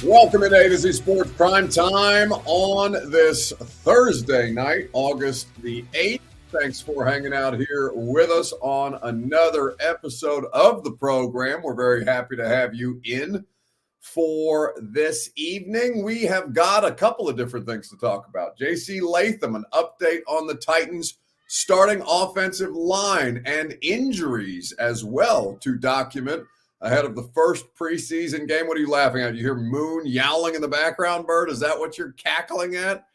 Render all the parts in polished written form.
Welcome into A-to-Z Sports Prime Time on this Thursday night, August the 8th. Thanks for hanging out here with us on another episode of the program. We're very happy to have you in for this evening. We have got a couple of different things to talk about. JC Latham, an update on the Titans' starting offensive line and injuries as well to document ahead of the first preseason game. What are you laughing at? You hear Moon yowling in the background, Bert? Is that what you're cackling at?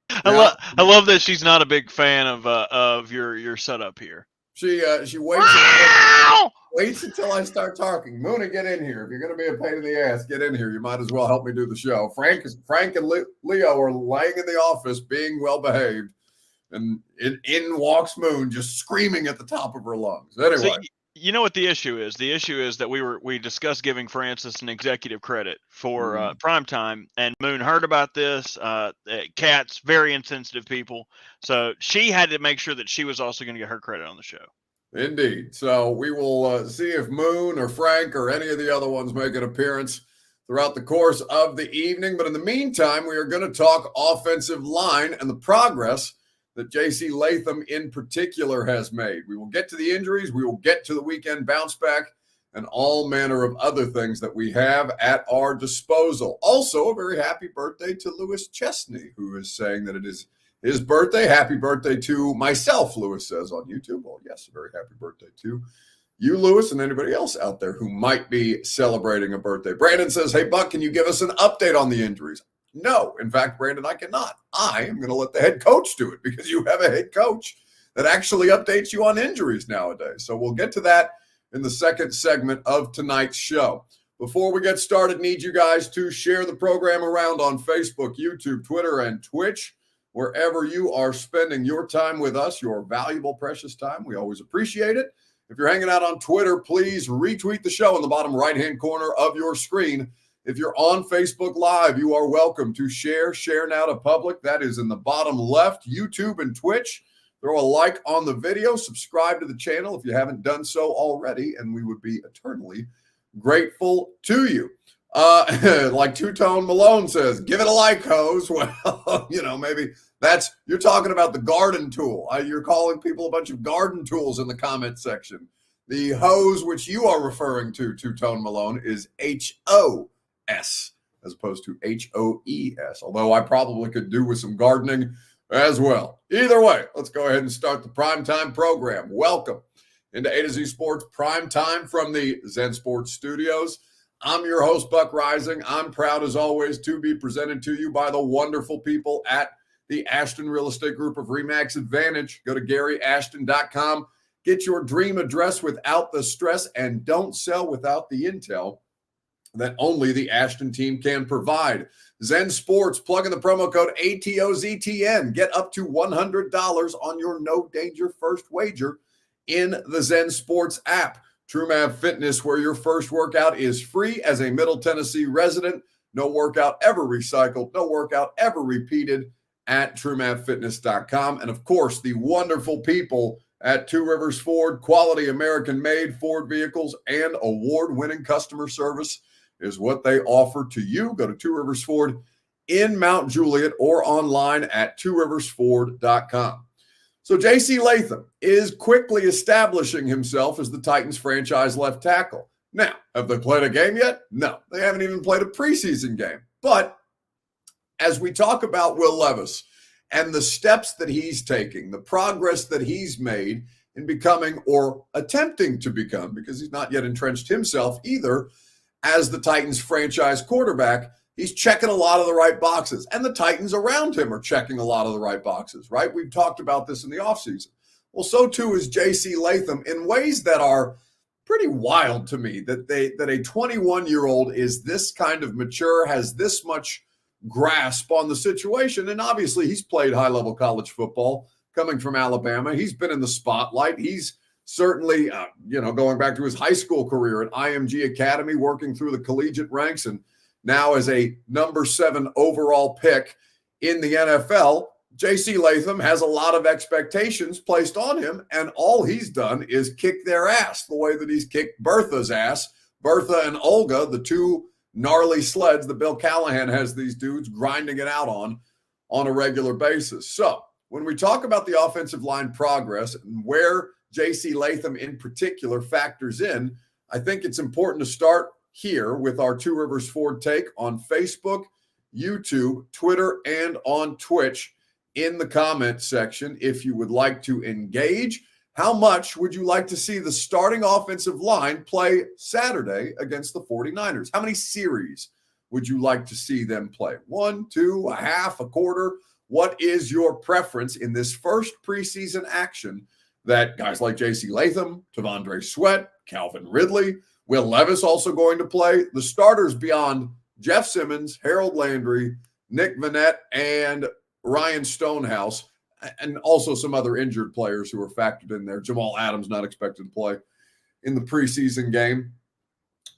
I love that she's not a big fan of your setup here. She waits until I start talking. Moona, get in here. If you're going to be a pain in the ass, get in here. You might as well help me do the show. Frank and Leo are laying in the office being well behaved, and in walks Moon just screaming at the top of her lungs. Anyway. So, you know what the issue is? The issue is that we discussed giving Francis an executive credit for primetime, and Moon heard about this. Cats, very insensitive people. So she had to make sure that she was also going to get her credit on the show. Indeed. So we will see if Moon or Frank or any of the other ones make an appearance throughout the course of the evening. But in the meantime, we are going to talk offensive line and the progress that JC Latham in particular has made. We will get to the injuries. We will get to the weekend bounce back and all manner of other things that we have at our disposal. Also, a very happy birthday to Lewis Chesney, who is saying that it is his birthday. Happy birthday to myself, Lewis says on YouTube. Well, yes, a very happy birthday to you, Lewis, and anybody else out there who might be celebrating a birthday. Brandon says, hey, Buck, can you give us an update on the injuries? No. In fact, Brandon, I cannot. I am going to let the head coach do it because you have a head coach that actually updates you on injuries nowadays. So we'll get to that in the second segment of tonight's show. Before we get started, need you guys to share the program around on Facebook, YouTube, Twitter, and Twitch, wherever you are spending your time with us, your valuable, precious time. We always appreciate it. If you're hanging out on Twitter, please retweet the show in the bottom right-hand corner of your screen. If you're on Facebook Live, you are welcome to share now to public. That is in the bottom left, YouTube and Twitch. Throw a like on the video, subscribe to the channel if you haven't done so already, and we would be eternally grateful to you. Like Two-Tone Malone says, give it a like, hose. Well, maybe you're talking about the garden tool. You're calling people a bunch of garden tools in the comment section. The hose which you are referring to, Two-Tone Malone, is HOS as opposed to HOES, although I probably could do with some gardening as well. Either way, let's go ahead and start the primetime program. Welcome into A-to-Z Sports Primetime from the Zen Sports Studios. I'm your host, Buck Rising. I'm proud, as always, to be presented to you by the wonderful people at the Ashton Real Estate Group of RE/MAX Advantage. Go to GaryAshton.com. Get your dream address without the stress, and don't sell without the intel that only the Ashton team can provide. Zen Sports, plug in the promo code ATOZTN. Get up to $100 on your no-danger first wager in the Zen Sports app. TrueMav Fitness, where your first workout is free as a Middle Tennessee resident. No workout ever recycled, no workout ever repeated at TrueMavFitness.com. And, of course, the wonderful people at Two Rivers Ford, quality American-made Ford vehicles and award-winning customer service is what they offer to you. Go to Two Rivers Ford in Mount Juliet or online at tworiversford.com. So JC Latham is quickly establishing himself as the Titans franchise left tackle. Now, have they played a game yet? No, they haven't even played a preseason game. But as we talk about Will Levis and the steps that he's taking, the progress that he's made in becoming or attempting to become, because he's not yet entrenched himself either, as the Titans franchise quarterback, he's checking a lot of the right boxes. And the Titans around him are checking a lot of the right boxes, right? We've talked about this in the offseason. Well, so too is JC Latham in ways that are pretty wild to me, that a 21-year-old is this kind of mature, has this much grasp on the situation. And obviously he's played high-level college football coming from Alabama. He's been in the spotlight. He's certainly, going back to his high school career at IMG Academy, working through the collegiate ranks, and now as a number 7 overall pick in the NFL, JC Latham has a lot of expectations placed on him, and all he's done is kick their ass the way that he's kicked Bertha's ass. Bertha and Olga, the two gnarly sleds that Bill Callahan has these dudes grinding it out on a regular basis. So when we talk about the offensive line progress and where JC Latham in particular factors in, I think it's important to start here with our Two Rivers Ford take on Facebook, YouTube, Twitter, and on Twitch in the comment section. If you would like to engage, how much would you like to see the starting offensive line play Saturday against the 49ers? How many series would you like to see them play? 1, 2, a half, a quarter? What is your preference in this first preseason action that guys like JC Latham, Tavondre Sweat, Calvin Ridley, Will Levis also going to play? The starters beyond Jeff Simmons, Harold Landry, Nick Vannett, and Ryan Stonehouse, and also some other injured players who are factored in there. Jamal Adams not expected to play in the preseason game.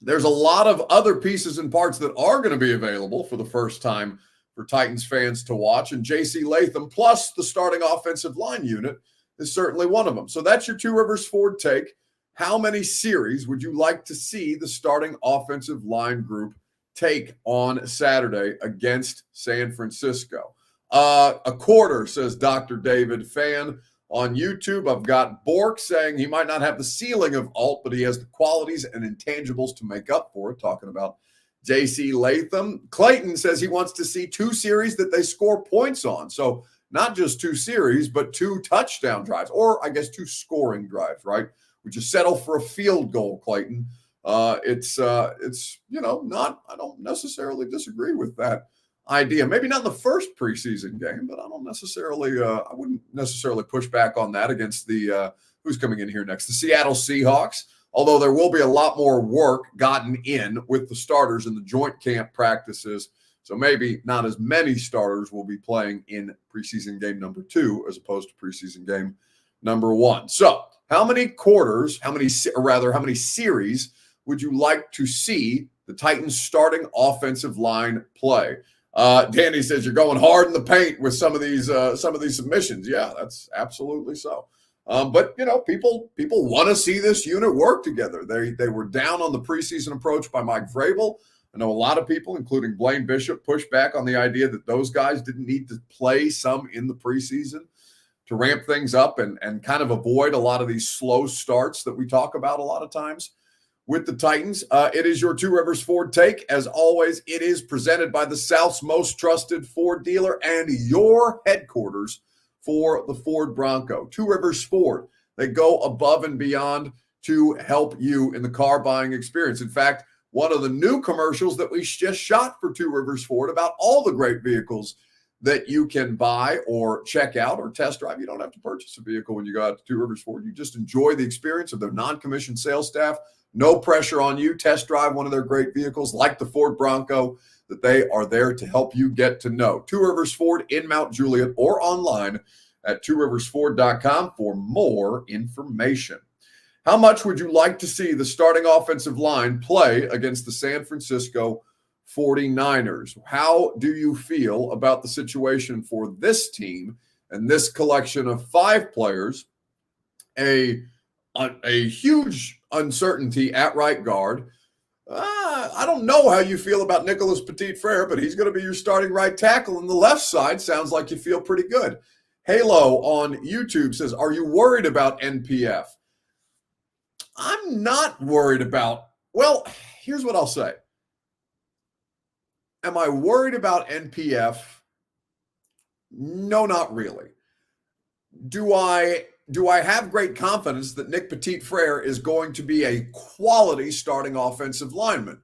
There's a lot of other pieces and parts that are going to be available for the first time for Titans fans to watch, and JC Latham plus the starting offensive line unit is certainly one of them. So that's your Two Rivers Ford take. How many series would you like to see the starting offensive line group take on Saturday against San Francisco? A quarter, says Dr. David Fan on YouTube. I've got Bork saying he might not have the ceiling of Alt, but he has the qualities and intangibles to make up for it, talking about JC Latham. Clayton says he wants to see 2 series that they score points on. So not just 2 series, but 2 touchdown drives, or I guess 2 scoring drives, right? Would you settle for a field goal, Clayton? It's not, I don't necessarily disagree with that idea. Maybe not in the first preseason game, but I wouldn't necessarily push back on that against the, who's coming in here next? The Seattle Seahawks. Although there will be a lot more work gotten in with the starters in the joint camp practices. So maybe not as many starters will be playing in preseason game number 2 as opposed to preseason game number 1. So how many series would you like to see the Titans starting offensive line play? Danny says you're going hard in the paint with some of these submissions. Yeah, that's absolutely so. But people want to see this unit work together. They were down on the preseason approach by Mike Vrabel. I know a lot of people, including Blaine Bishop, pushed back on the idea that those guys didn't need to play some in the preseason to ramp things up and kind of avoid a lot of these slow starts that we talk about a lot of times with the Titans. It is your Two Rivers Ford take. As always, it is presented by the South's most trusted Ford dealer and your headquarters for the Ford Bronco. Two Rivers Ford. They go above and beyond to help you in the car buying experience. In fact, one of the new commercials that we just shot for Two Rivers Ford about all the great vehicles that you can buy or check out or test drive. You don't have to purchase a vehicle when you go out to Two Rivers Ford. You just enjoy the experience of their non-commissioned sales staff. No pressure on you. Test drive one of their great vehicles like the Ford Bronco that they are there to help you get to know. Two Rivers Ford in Mount Juliet or online at tworiversford.com for more information. How much would you like to see the starting offensive line play against the San Francisco 49ers? How do you feel about the situation for this team and this collection of 5 players? A huge uncertainty at right guard. I don't know how you feel about Nicholas Petit-Frere, but he's going to be your starting right tackle. And the left side sounds like you feel pretty good. Halo on YouTube says, are you worried about NPF? I'm not worried about, well, here's what I'll say. Am I worried about NPF? No, not really. Do I have great confidence that Nick Petit-Frere is going to be a quality starting offensive lineman?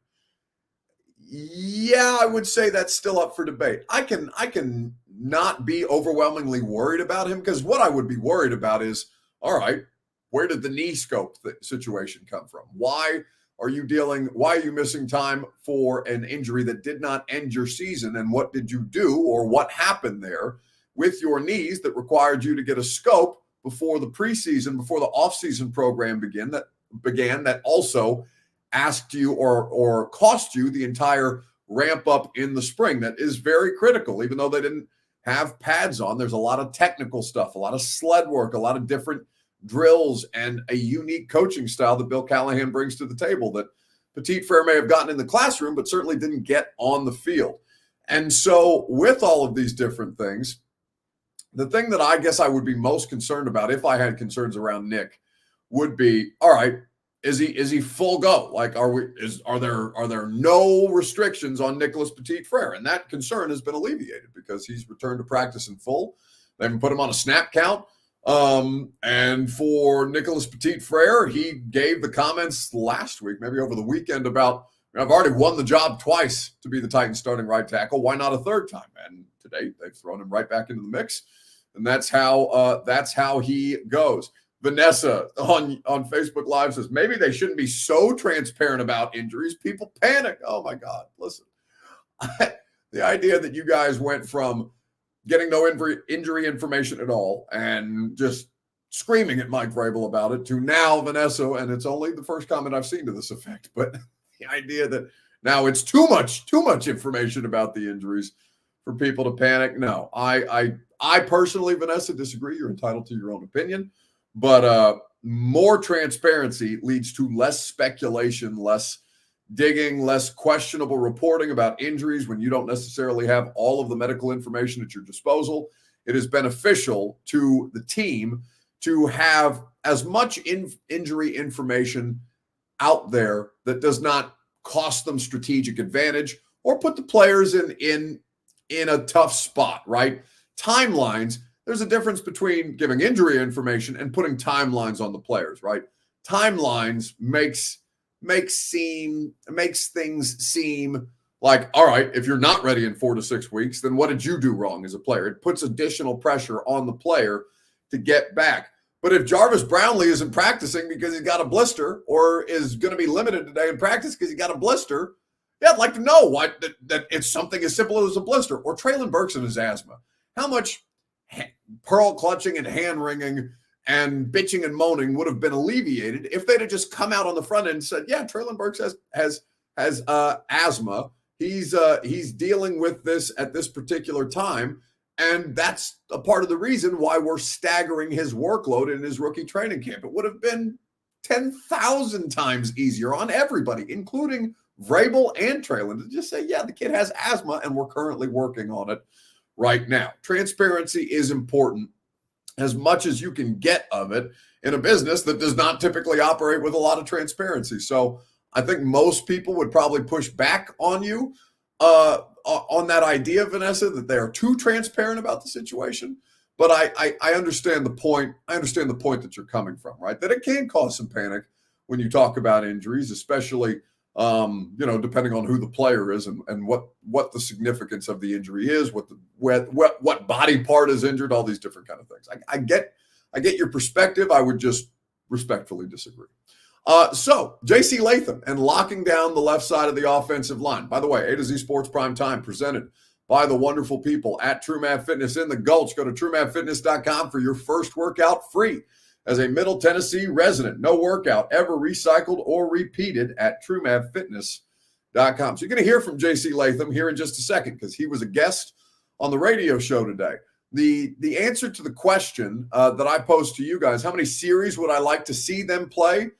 Yeah, I would say that's still up for debate. I can not be overwhelmingly worried about him, because what I would be worried about is, all right, where did the knee scope situation come from? Why are you missing time for an injury that did not end your season? And what did you do, or what happened there with your knees that required you to get a scope before the preseason, before the offseason program began that also asked you or cost you the entire ramp up in the spring? That is very critical. Even though they didn't have pads on, there's a lot of technical stuff, a lot of sled work, a lot of different drills, and a unique coaching style that Bill Callahan brings to the table that Petit-Frere may have gotten in the classroom, but certainly didn't get on the field. And so with all of these different things, the thing that I guess I would be most concerned about if I had concerns around Nick would be, all right, is he full go? Like, are there no restrictions on Nicholas Petit-Frere? And that concern has been alleviated because he's returned to practice in full. They haven't put him on a snap count. And for Nicholas Petit-Frere, he gave the comments last week, maybe over the weekend, about, I've already won the job twice to be the Titans starting right tackle. Why not a third time? And today they've thrown him right back into the mix. And that's how he goes. Vanessa on Facebook Live says, maybe they shouldn't be so transparent about injuries. People panic. Oh, my God. Listen, the idea that you guys went from getting no injury information at all and just screaming at Mike Vrabel about it to now, Vanessa, and it's only the first comment I've seen to this effect, but the idea that now it's too much information about the injuries for people to panic. No, I personally, Vanessa, disagree. You're entitled to your own opinion. But more transparency leads to less speculation, less digging, less questionable reporting about injuries when you don't necessarily have all of the medical information at your disposal. It is beneficial to the team to have as much injury information out there that does not cost them strategic advantage or put the players in a tough spot, right? Timelines. There's a difference between giving injury information and putting timelines on the players, right? Timelines makes things seem like, all right, if you're not ready in 4 to 6 weeks, then what did you do wrong as a player? It puts additional pressure on the player to get back. But if Jarvis Brownlee isn't practicing because he's got a blister or is going to be limited today in practice because he got a blister, yeah, I'd like to know why that it's something as simple as a blister. Or Traylon Burks and his asthma. How much pearl clutching and hand wringing and bitching and moaning would have been alleviated if they'd have just come out on the front end and said, yeah, Traylon Burks has asthma. He's dealing with this at this particular time. And that's a part of the reason why we're staggering his workload in his rookie training camp. It would have been 10,000 times easier on everybody, including Vrabel and Traylon, to just say, yeah, the kid has asthma and we're currently working on it right now. Transparency is important as much as you can get of it in a business that does not typically operate with a lot of transparency. So I think most people would probably push back on you on that idea, Vanessa, that they are too transparent about the situation. But I understand the point. I understand the point that you're coming from, right? That it can cause some panic when you talk about injuries, especially depending on who the player is and what the significance of the injury is, what body part is injured, all these different kind of things. I get your perspective. I would just respectfully disagree. So JC Latham and locking down the left side of the offensive line. By the way, A to Z Sports Prime Time presented by the wonderful people at TrueMath Fitness in the Gulch. Go to TrueMathFitness.com for your first workout free. As a Middle Tennessee resident, no workout ever recycled or repeated at TrueMathFitness.com. So you're going to hear from JC Latham here in just a second because he was a guest on the radio show today. The answer to the question that I posed to you guys, how many series would I like to see them play?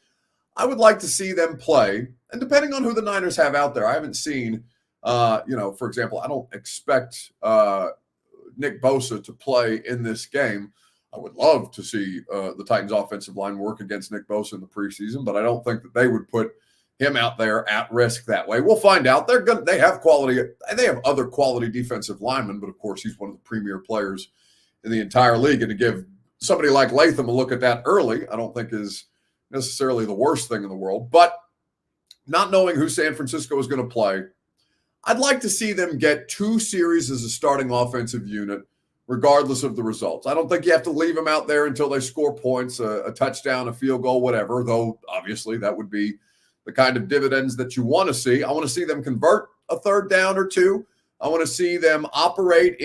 I would like to see them play, and depending on who the Niners have out there, I haven't seen, for example, I don't expect Nick Bosa to play in this game. I would love to see the Titans offensive line work against Nick Bosa in the preseason, but I don't think that they would put him out there at risk that way. We'll find out. They have quality. They have other quality defensive linemen, but of course he's one of the premier players in the entire league. And to give somebody like Latham a look at that early, I don't think is necessarily the worst thing in the world. But not knowing who San Francisco is going to play, I'd like to see them get 2 series as a starting offensive unit, regardless of the results. I don't think you have to leave them out there until they score points, a touchdown, a field goal, whatever, though obviously that would be the kind of dividends that you want to see. I want to see them convert a third down or 2. I want to see them operate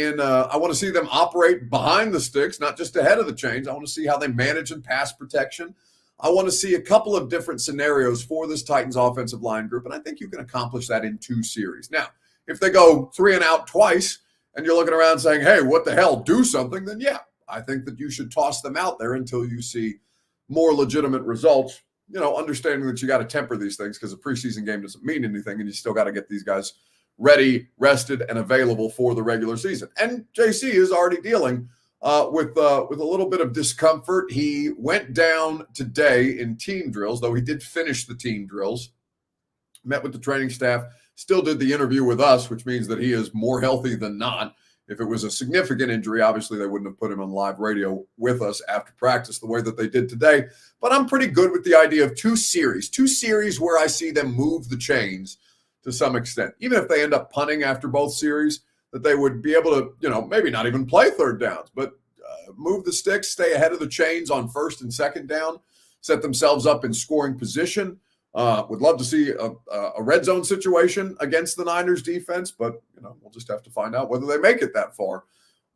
behind the sticks, not just ahead of the chains. I want to see how they manage in pass protection. I want to see a couple of different scenarios for this Titans offensive line group, and I think you can accomplish that in 2 series. Now, if they go 3 and out twice and you're looking around saying, hey, what the hell, do something, then yeah, I think that you should toss them out there until you see more legitimate results understanding that you got to temper these things because a preseason game doesn't mean anything, and you still got to get these guys ready, rested, and available for the regular season. And JC is already dealing with a little bit of discomfort. He went down today in team drills, though he did finish the team drills, met with the training staff, still did the interview with us, which means that he is more healthy than not. If it was a significant injury, obviously they wouldn't have put him on live radio with us after practice the way that they did today. But I'm pretty good with the idea of two series where I see them move the chains to some extent. Even if they end up punting after both series, that they would be able to, maybe not even play third downs, but move the sticks, stay ahead of the chains on first and second down, set themselves up in scoring position. Would love to see a red zone situation against the Niners defense, but we'll just have to find out whether they make it that far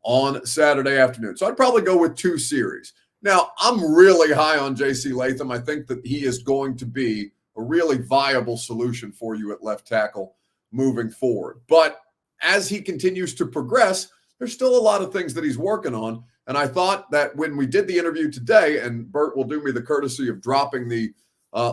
on Saturday afternoon. So I'd probably go with two series. Now, I'm really high on JC Latham. I think that he is going to be a really viable solution for you at left tackle moving forward. But as he continues to progress, there's still a lot of things that he's working on. And I thought that when we did the interview today, and Bert will do me the courtesy of dropping the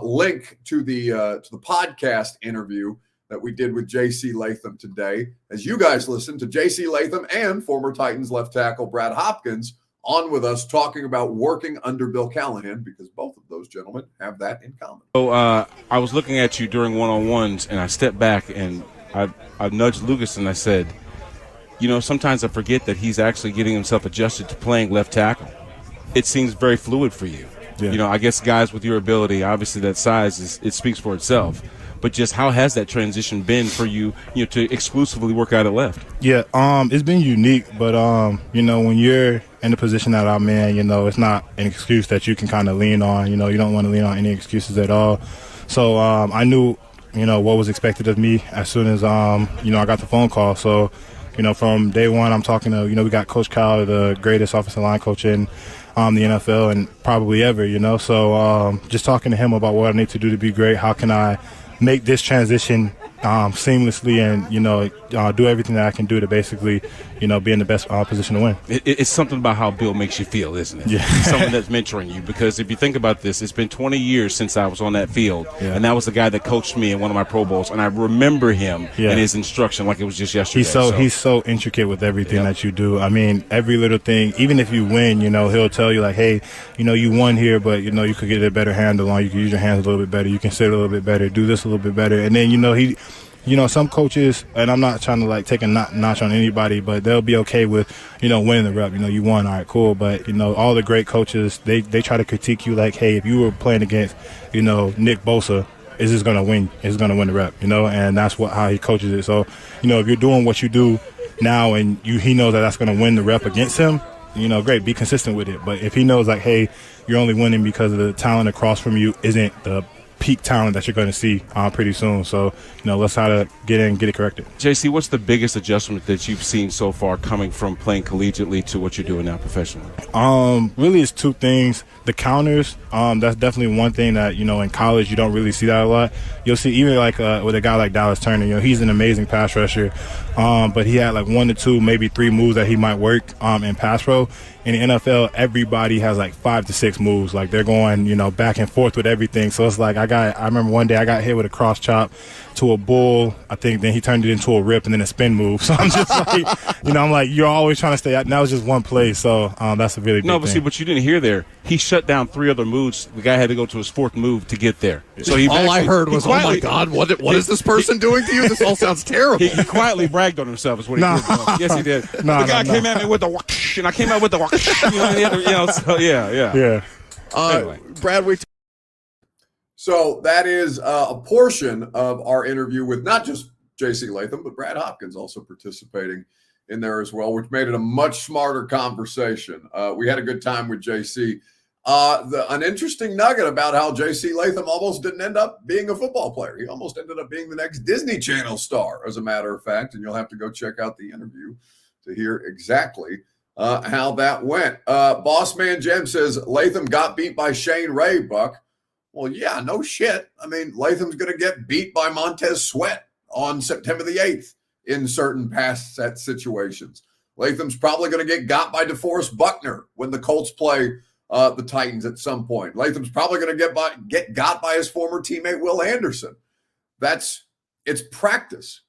link to the podcast interview that we did with JC Latham today, as you guys listen to JC Latham and former Titans left tackle Brad Hopkins on with us talking about working under Bill Callahan, because both of those gentlemen have that in common. So I was looking at you during one-on-ones, and I stepped back and I nudged Lucas and I said, sometimes I forget that he's actually getting himself adjusted to playing left tackle. It seems very fluid for you. Yeah. I guess guys with your ability, obviously that size, it speaks for itself. But just how has that transition been for you, to exclusively work out at left? Yeah, it's been unique, but, when you're in the position that I'm in, it's not an excuse that you can kind of lean on. You don't want to lean on any excuses at all. So I knew, what was expected of me as soon as, I got the phone call. So, from day one, I'm talking to, we got Coach Kyle, the greatest offensive line coach in the NFL and probably ever, So just talking to him about what I need to do to be great, how can I make this transition seamlessly and, do everything that I can do to basically, be in the best position to win. It's something about how Bill makes you feel, isn't it? Yeah. Someone that's mentoring you, because if you think about this, it's been 20 years since I was on that field, and that was the guy that coached me in one of my Pro Bowls, and I remember him and his instruction like it was just yesterday. He's so intricate with everything that you do. I mean, every little thing, even if you win, he'll tell you like, hey, you won here, but, you could get a better handle on, you can use your hands a little bit better, you can sit a little bit better, do this a little bit better, and then, some coaches, and I'm not trying to take a notch on anybody, but they'll be okay with, winning the rep. You won, all right, cool. But, all the great coaches, they try to critique you like, hey, if you were playing against, Nick Bosa, is this going to win? Is going to win the rep, and that's how he coaches it. So, if you're doing what you do now and he knows that that's going to win the rep against him, great, be consistent with it. But if he knows like, hey, you're only winning because of the talent across from you isn't the peak talent that you're going to see pretty soon. So, let's try to get in and get it corrected. JC, what's the biggest adjustment that you've seen so far coming from playing collegiately to what you're doing now professionally? Really it's two things. The counters, that's definitely one thing that, in college you don't really see that a lot. You'll see even with a guy like Dallas Turner, he's an amazing pass rusher, but he had 1 to 2, maybe 3 moves that he might work in pass pro. In the NFL, everybody has 5 to 6 moves. They're going, back and forth with everything. So it's I remember one day I got hit with a cross chop to a bull. I think then he turned it into a rip and then a spin move. So I'm just I'm you're always trying to stay out. And that was just one play. So that's a really big thing. No, but see, what you didn't hear there, he shut down 3 other moves. The guy had to go to his 4th move to get there. So all I heard was, oh my God, what is this person doing to you? This all sounds terrible. He quietly bragged on himself is what he did. Yes, he did. The guy came at me with the whoosh, and I came out with the whoosh. So yeah. Anyway. Brad, so that is a portion of our interview with not just JC Latham, but Brad Hopkins also participating in there as well, which made it a much smarter conversation. We had a good time with JC. An interesting nugget about how JC Latham almost didn't end up being a football player. He almost ended up being the next Disney Channel star, as a matter of fact, and you'll have to go check out the interview to hear exactly how that went. Boss Man Jem says Latham got beat by Shane Ray, Buck. Well, yeah, no shit. I mean, Latham's going to get beat by Montez Sweat on September the 8th in certain pass set situations. Latham's probably going to get got by DeForest Buckner when the Colts play the Titans at some point. Latham's probably going to get got by his former teammate Will Anderson. It's practice.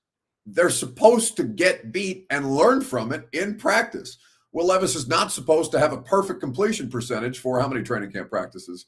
They're supposed to get beat and learn from it in practice. Will Levis is not supposed to have a perfect completion percentage for how many training camp practices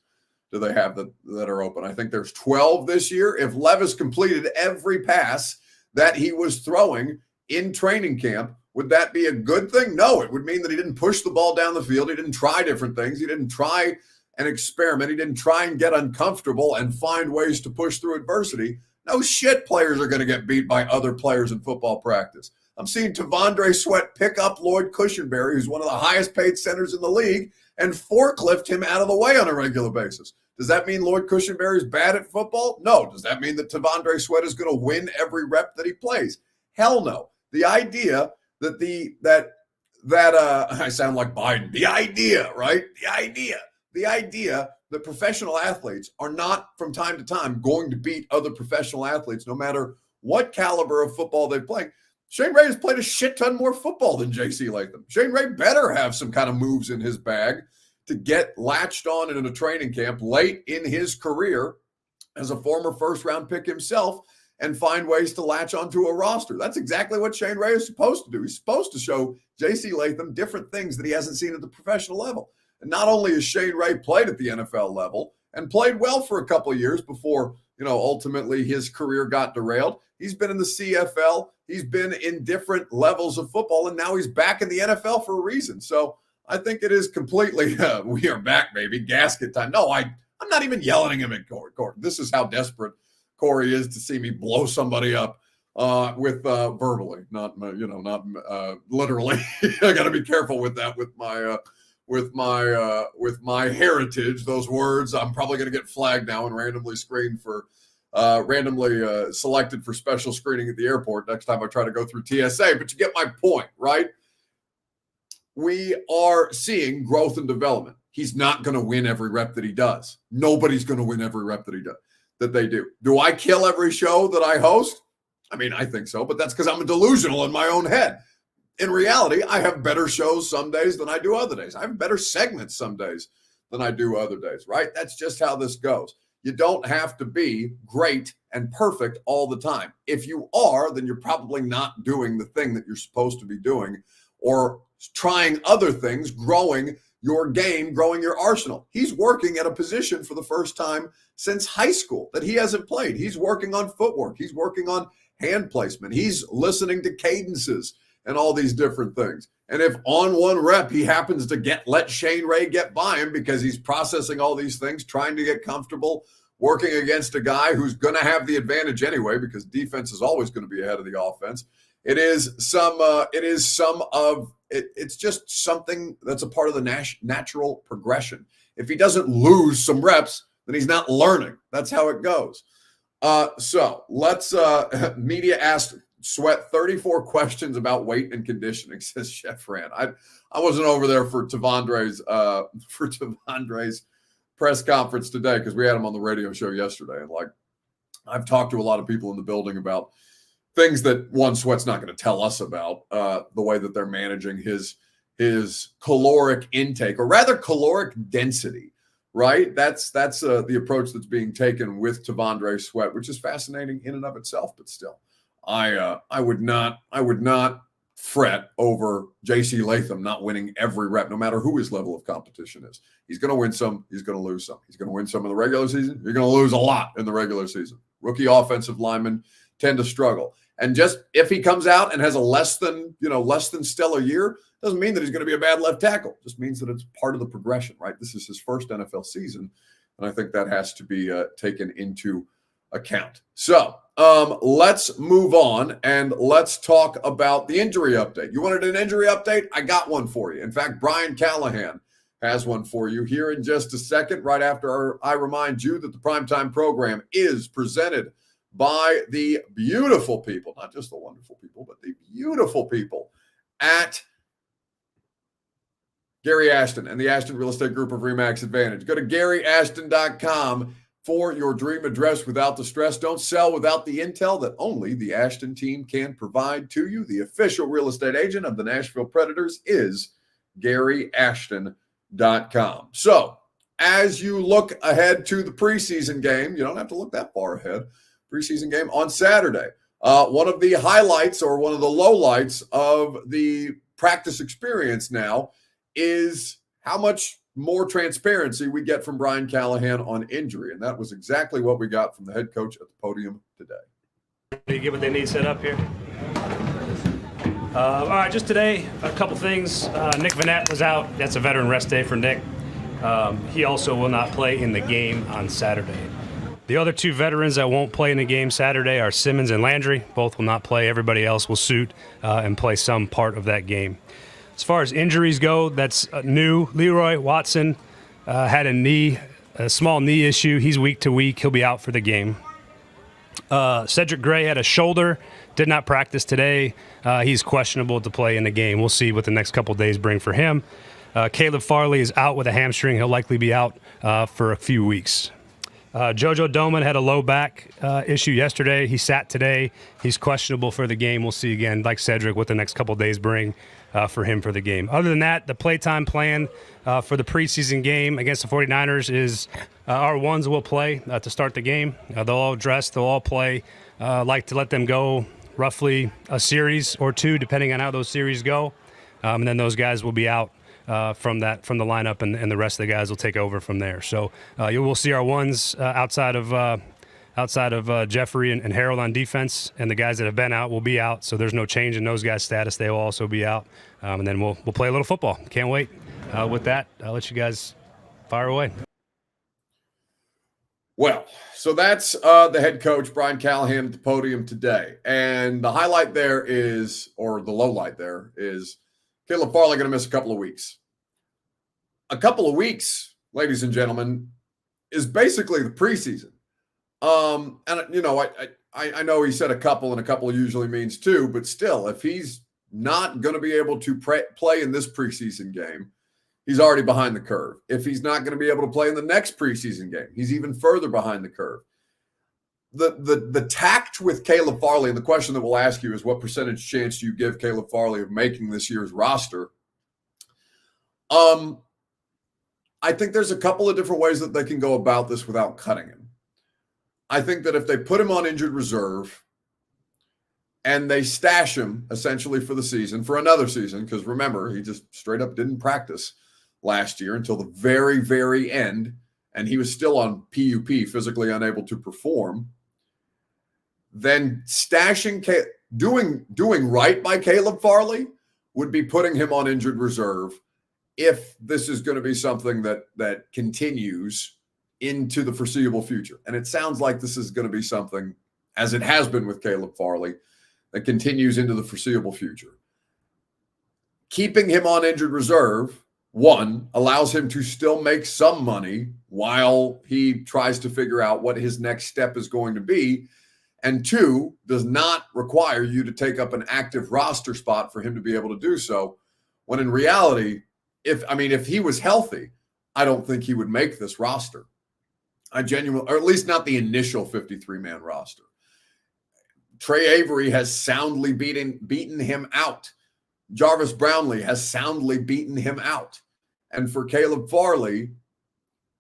do they have that are open? I think there's 12 this year. If Levis completed every pass that he was throwing in training camp, would that be a good thing? No, it would mean that he didn't push the ball down the field. He didn't try different things. He didn't try and experiment. He didn't try and get uncomfortable and find ways to push through adversity. No shit, players are going to get beat by other players in football practice. I'm seeing Tavondre Sweat pick up Lloyd Cushenberry, who's one of the highest paid centers in the league, and forklift him out of the way on a regular basis. Does that mean Lloyd Cushenberry is bad at football? No. Does that mean that Tavondre Sweat is going to win every rep that he plays? Hell no. The idea that I sound like Biden. The idea, right? The idea that professional athletes are not from time to time going to beat other professional athletes, no matter what caliber of football they're playing. Shane Ray has played a shit ton more football than JC Latham. Shane Ray better have some kind of moves in his bag to get latched on in a training camp late in his career as a former first-round pick himself and find ways to latch onto a roster. That's exactly what Shane Ray is supposed to do. He's supposed to show JC Latham different things that he hasn't seen at the professional level. And not only has Shane Ray played at the NFL level and played well for a couple of years before, ultimately his career got derailed, he's been in the CFL, he's been in different levels of football, and now he's back in the NFL for a reason. So I think it is completely, we are back, baby, gasket time. No, I'm not even yelling at him at Corey. This is how desperate Corey is to see me blow somebody up with verbally, not literally. I got to be careful with that with my heritage. Those words, I'm probably going to get flagged now and randomly screened for selected for special screening at the airport next time I try to go through TSA. But you get my point, right? We are seeing growth and development. He's not going to win every rep that he does. Nobody's going to win every rep that they do. Do I kill every show that I host? I mean, I think so, but that's because I'm delusional in my own head. In reality, I have better shows some days than I do other days. I have better segments some days than I do other days, right? That's just how this goes. You don't have to be great and perfect all the time. If you are, then you're probably not doing the thing that you're supposed to be doing or trying other things, growing your game, growing your arsenal. He's working at a position for the first time since high school that he hasn't played. He's working on footwork. He's working on hand placement. He's listening to cadences and all these different things. And if on one rep he happens to let Shane Ray get by him because he's processing all these things, trying to get comfortable, working against a guy who's going to have the advantage anyway because defense is always going to be ahead of the offense. It's just something that's a part of the natural progression. If he doesn't lose some reps, then he's not learning. That's how it goes. So let's, media asked Sweat 34 questions about weight and conditioning, says Chef Rand. I wasn't over there for Tavondre's press conference today because we had him on the radio show yesterday. And I've talked to a lot of people in the building about things that Sweat's not going to tell us about, the way that they're managing his caloric intake, or rather caloric density, right? That's the approach that's being taken with Tavondre Sweat, which is fascinating in and of itself. But still, I would not fret over JC Latham not winning every rep, no matter who his level of competition is. He's going to win some. He's going to lose some. He's going to win some in the regular season. You're going to lose a lot in the regular season. Rookie offensive linemen tend to struggle. And just if he comes out and has a less than stellar year, doesn't mean that he's going to be a bad left tackle. Just means that it's part of the progression, right? This is his first NFL season, and I think that has to be taken into account. So let's move on and let's talk about the injury update. You wanted an injury update? I got one for you. In fact, Brian Callahan has one for you here in just a second, right after I remind you that the Primetime program is presented by the beautiful people, not just the wonderful people, but the beautiful people at Gary Ashton and the Ashton Real Estate Group of RE/MAX Advantage. Go to GaryAshton.com for your dream address without the stress. Don't sell without the intel that only the Ashton team can provide to you. The official real estate agent of the Nashville Predators is GaryAshton.com. So as you look ahead to the preseason game, you don't have to look that far ahead. Preseason game on Saturday. One of the highlights or one of the lowlights of the practice experience now is how much more transparency we get from Brian Callahan on injury. And that was exactly what we got from the head coach at the podium today. Do you get what they need set up here? All right, just today, a couple things. Nick Vanette was out. That's a veteran rest day for Nick. He also will not play in the game on Saturday. The other two veterans that won't play in the game Saturday are Simmons and Landry. Both will not play. Everybody else will suit and play some part of that game. As far as injuries go, that's new. Leroy Watson had a small knee issue. He's week to week. He'll be out for the game. Cedric Gray had a shoulder, did not practice today. He's questionable to play in the game. We'll see what the next couple days bring for him. Caleb Farley is out with a hamstring. He'll likely be out for a few weeks. JoJo Doman had a low back issue yesterday. He sat today. He's questionable for the game. We'll see again, like Cedric, what the next couple days bring for him for the game. Other than that, the playtime plan for the preseason game against the 49ers is our ones will play to start the game. They'll all dress. They'll all play. Like to let them go roughly a series or two, depending on how those series go. And then those guys will be out from the lineup, and the rest of the guys will take over from there. So you will see our ones outside of Jeffrey and Harold on defense, and the guys that have been out will be out. So there's no change in those guys' status. They will also be out, and then we'll play a little football. Can't wait. With that, I'll let you guys fire away. Well, so that's the head coach, Brian Callahan, at the podium today. And the highlight there is, or the low light there is, Caleb Farley going to miss a couple of weeks. A couple of weeks, ladies and gentlemen, is basically the preseason. And, you know, I know he said a couple, and a couple usually means two, but still, if he's not going to be able to play in this preseason game, he's already behind the curve. If he's not going to be able to play in the next preseason game, he's even further behind the curve. The tact with Caleb Farley, and the question that we'll ask you is, what percentage chance do you give Caleb Farley of making this year's roster? I think there's a couple of different ways that they can go about this without cutting him. I think that if they put him on injured reserve and they stash him essentially for the season, for another season, because remember, he just straight up didn't practice last year until the very, very end, and he was still on PUP, physically unable to perform, then doing right by Caleb Farley would be putting him on injured reserve if this is going to be something that continues into the foreseeable future. And it sounds like this is going to be something, as it has been with Caleb Farley, that continues into the foreseeable future. Keeping him on injured reserve, one, allows him to still make some money while he tries to figure out what his next step is going to be. And two, does not require you to take up an active roster spot for him to be able to do so. When in reality, if he was healthy, I don't think he would make this roster. Or at least not the initial 53-man roster. Trey Avery has soundly beaten him out. Jarvis Brownlee has soundly beaten him out. And for Caleb Farley,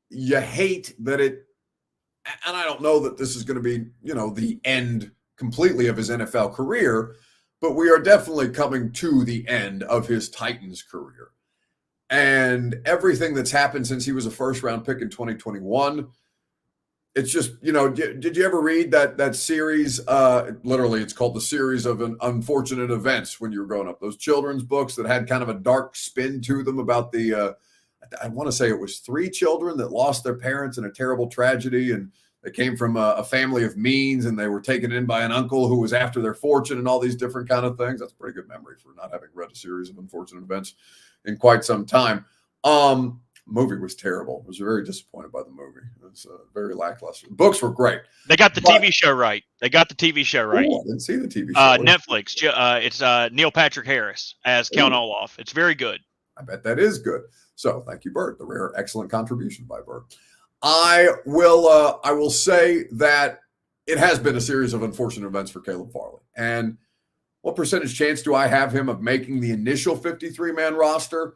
you hate that and I don't know that this is going to be, the end completely of his NFL career, but we are definitely coming to the end of his Titans career. And everything that's happened since he was a first-round pick in 2021, it's just, did you ever read that series? Literally, it's called The Series of Unfortunate Events when you were growing up. Those children's books that had kind of a dark spin to them about I want to say it was 3 children that lost their parents in a terrible tragedy, and they came from a family of means, and they were taken in by an uncle who was after their fortune and all these different kind of things. That's a pretty good memory for not having read A Series of Unfortunate Events in quite some time. Movie was terrible. I was very disappointed by the movie. It was very lackluster. The books were great. They got the TV show right. Ooh, I didn't see the TV show. Netflix. It's Neil Patrick Harris as Count Olaf. It's very good. I bet that is good. So thank you, Bert. The rare, excellent contribution by Bert. I will say that it has been a series of unfortunate events for Caleb Farley. And what percentage chance do I have him of making the initial 53-man roster?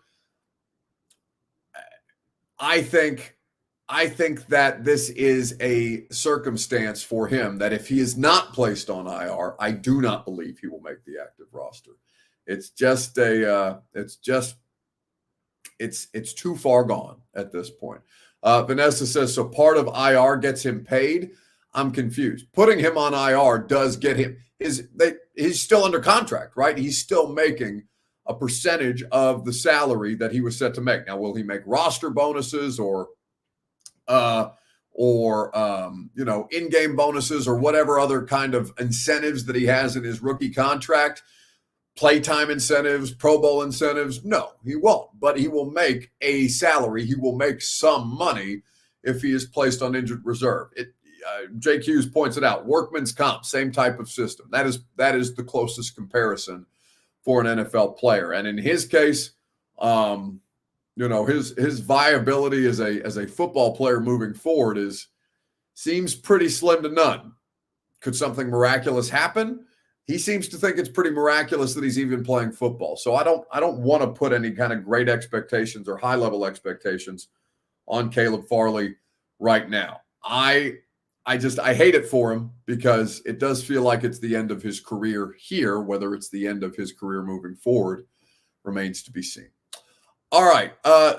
I think that this is a circumstance for him that if he is not placed on IR, I do not believe he will make the active roster. It's just it's too far gone at this point. Vanessa says, so part of IR gets him paid. I'm confused. Putting him on IR does get him he's still under contract, right? He's still making a percentage of the salary that he was set to make. Now, will he make roster bonuses or in-game bonuses or whatever other kind of incentives that he has in his rookie contract? Playtime incentives, Pro Bowl incentives? No, he won't. But he will make a salary. He will make some money if he is placed on injured reserve. Jake Hughes points it out. Workman's comp, same type of system. That is the closest comparison for an NFL player. And in his case, his viability as a football player moving forward seems pretty slim to none. Could something miraculous happen? He seems to think it's pretty miraculous that he's even playing football. So I don't want to put any kind of great expectations or high-level expectations on Caleb Farley right now. I hate it for him because it does feel like it's the end of his career here. Whether it's the end of his career moving forward remains to be seen. All right,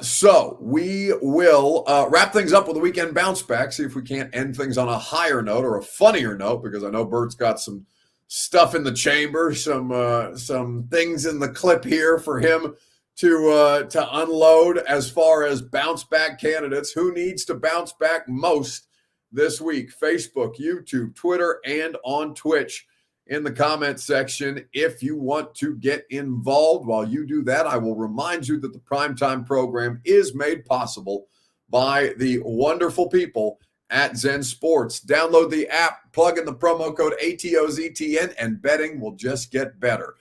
so we will wrap things up with a weekend bounce back, see if we can't end things on a higher note or a funnier note, because I know Bert's got some stuff in the chamber, some things in the clip here for him to unload as far as bounce back candidates. Who needs to bounce back most this week? Facebook, YouTube, Twitter, and on Twitch in the comment section if you want to get involved. While you do that, I will remind you that the Primetime program is made possible by the wonderful people at Zen Sports. Download the app, plug in the promo code ATOZTN, and betting will just get better.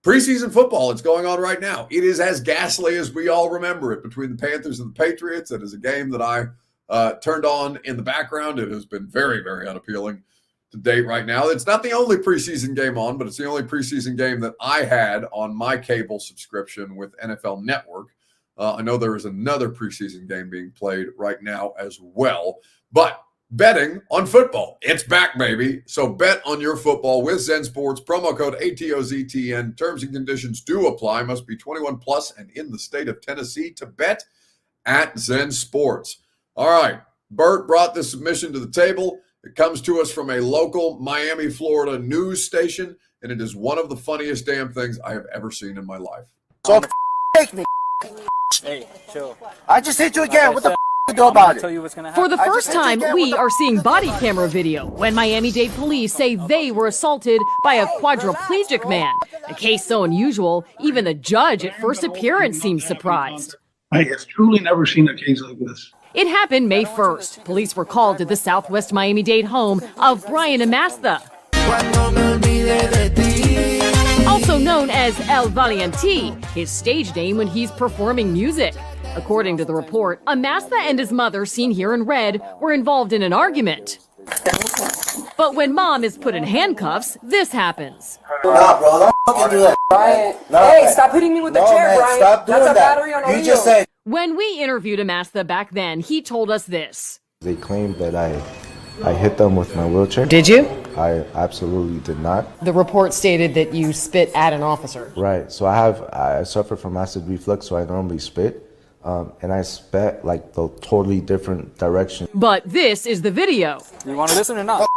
Preseason football, it's going on right now. It is as ghastly as we all remember it between the Panthers and the Patriots. It is a game that I turned on in the background. It has been very, very unappealing to date right now. It's not the only preseason game on, but it's the only preseason game that I had on my cable subscription with NFL Network. I know there is another preseason game being played right now as well. But betting on football, it's back, baby. So bet on your football with Zen Sports. Promo code ATOZTN. Terms and conditions do apply. Must be 21 plus and in the state of Tennessee to bet at Zen Sports. All right. Bert brought this submission to the table. It comes to us from a local Miami, Florida news station, and it is one of the funniest damn things I have ever seen in my life. So take me. Hey, chill. I just hit you again. What the to do about it? Tell you what's gonna For happen. the first time, we are seeing body camera video when Miami-Dade police say they were assaulted by a quadriplegic man. A case so unusual, even the judge at first appearance seemed surprised. I have truly never seen a case like this. It happened May 1st. Police were called to the Southwest Miami-Dade home of Brian Amastha, also known as El Valiente, his stage name when he's performing music. According to the report, Amastha and his mother, seen here in red, were involved in an argument. But when mom is put in handcuffs, this happens. Nah, bro, don't fucking do that. Brian, Nah, hey, man. stop hitting me with the No, chair, man, Brian. stop doing That's a that. battery on You just said. When we interviewed Amastha back then, he told us this. They claimed that I hit them with my wheelchair. Did you? I absolutely did not. The report stated that you spit at an officer. Right. So I suffer from acid reflux, so I normally spit. And I spat like the totally different direction. But this is the video. You want to listen or not?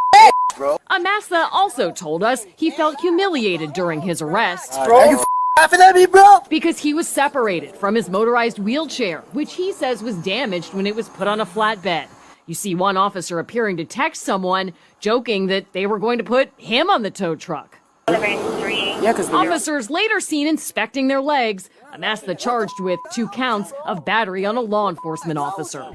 Amastha also told us he felt humiliated during his arrest. Are you laughing at me, bro? Because he was separated from his motorized wheelchair, which he says was damaged when it was put on a flatbed. You see one officer appearing to text someone, joking that they were going to put him on the tow truck. Yeah, because Officers later seen inspecting their legs. Amastha charged with 2 counts of battery on a law enforcement officer.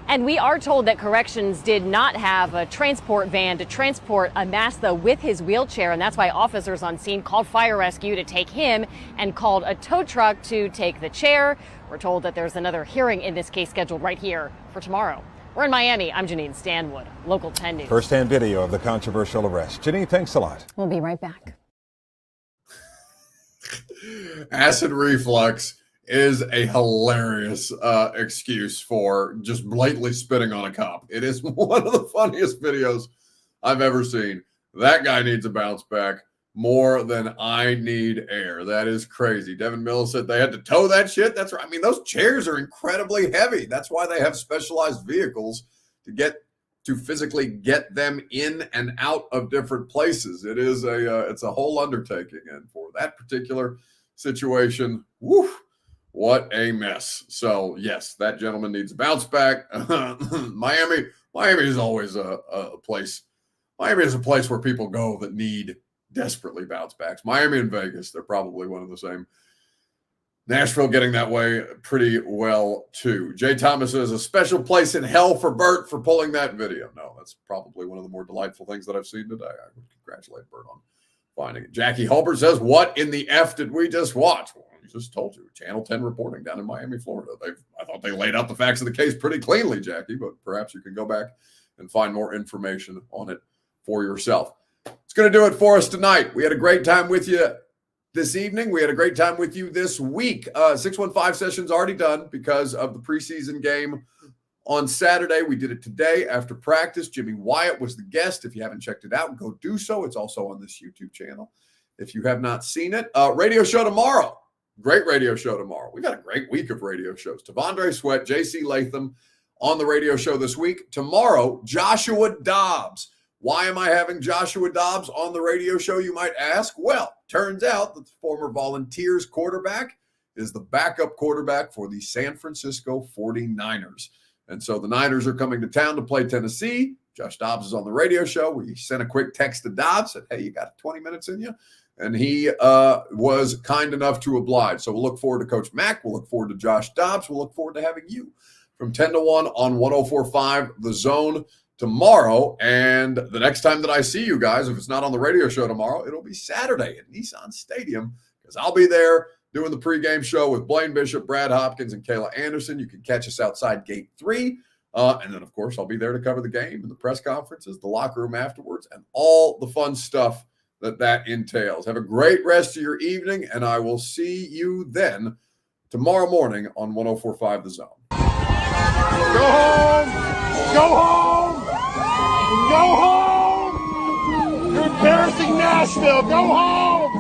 And we are told that corrections did not have a transport van to transport Amastha with his wheelchair, and that's why officers on scene called fire rescue to take him and called a tow truck to take the chair. We're told that there's another hearing in this case scheduled right here for tomorrow. We're in Miami. I'm Janine Stanwood, Local 10 News. First-hand video of the controversial arrest. Janine, thanks a lot. We'll be right back. Acid reflux is a hilarious excuse for just blatantly spitting on a cop. It is one of the funniest videos I've ever seen. That guy needs a bounce back more than I need air. That is crazy. Devin Mills said they had to tow that shit. That's right. I mean, those chairs are incredibly heavy. That's why they have specialized vehicles to physically get them in and out of different places. It's a whole undertaking. And for that particular situation, whew, what a mess. So yes, that gentleman needs a bounce back. Miami is always a place. Miami is a place where people go that need desperately bounce backs. Miami and Vegas, they're probably one of the same. Nashville getting that way pretty well too. Jay Thomas says a special place in hell for Bert for pulling that video. No, that's probably one of the more delightful things that I've seen today. I would congratulate Bert on finding it. Jackie Hulbert says, what in the F did we just watch? Well, we just told you. Channel 10 reporting down in Miami, Florida. I thought they laid out the facts of the case pretty cleanly, Jackie, but perhaps you can go back and find more information on it for yourself. It's going to do it for us tonight. We had a great time with you this evening. We had a great time with you this week. 615 session's already done because of the preseason game on Saturday. We did it today after practice. Jimmy Wyatt was the guest. If you haven't checked it out, go do so. It's also on this YouTube channel if you have not seen it. Radio show tomorrow. Great radio show tomorrow. We've had a great week of radio shows. Tavondre Sweat, JC Latham on the radio show this week. Tomorrow, Joshua Dobbs. Why am I having Joshua Dobbs on the radio show, you might ask? Well, turns out that the former Volunteers quarterback is the backup quarterback for the San Francisco 49ers. And so the Niners are coming to town to play Tennessee. Josh Dobbs is on the radio show. We sent a quick text to Dobbs, said, hey, you got 20 minutes in you? And he was kind enough to oblige. So we'll look forward to Coach Mack. We'll look forward to Josh Dobbs. We'll look forward to having you from 10 to 1 on 104.5 The Zone tomorrow. And the next time that I see you guys, if it's not on the radio show tomorrow, it'll be Saturday at Nissan Stadium because I'll be there doing the pregame show with Blaine Bishop, Brad Hopkins, and Kayla Anderson. You can catch us outside gate 3. And then, of course, I'll be there to cover the game and the press conferences, the locker room afterwards, and all the fun stuff that entails. Have a great rest of your evening, and I will see you then tomorrow morning on 104.5 The Zone. Go home! Go home! Go home! You're embarrassing Nashville! Go home!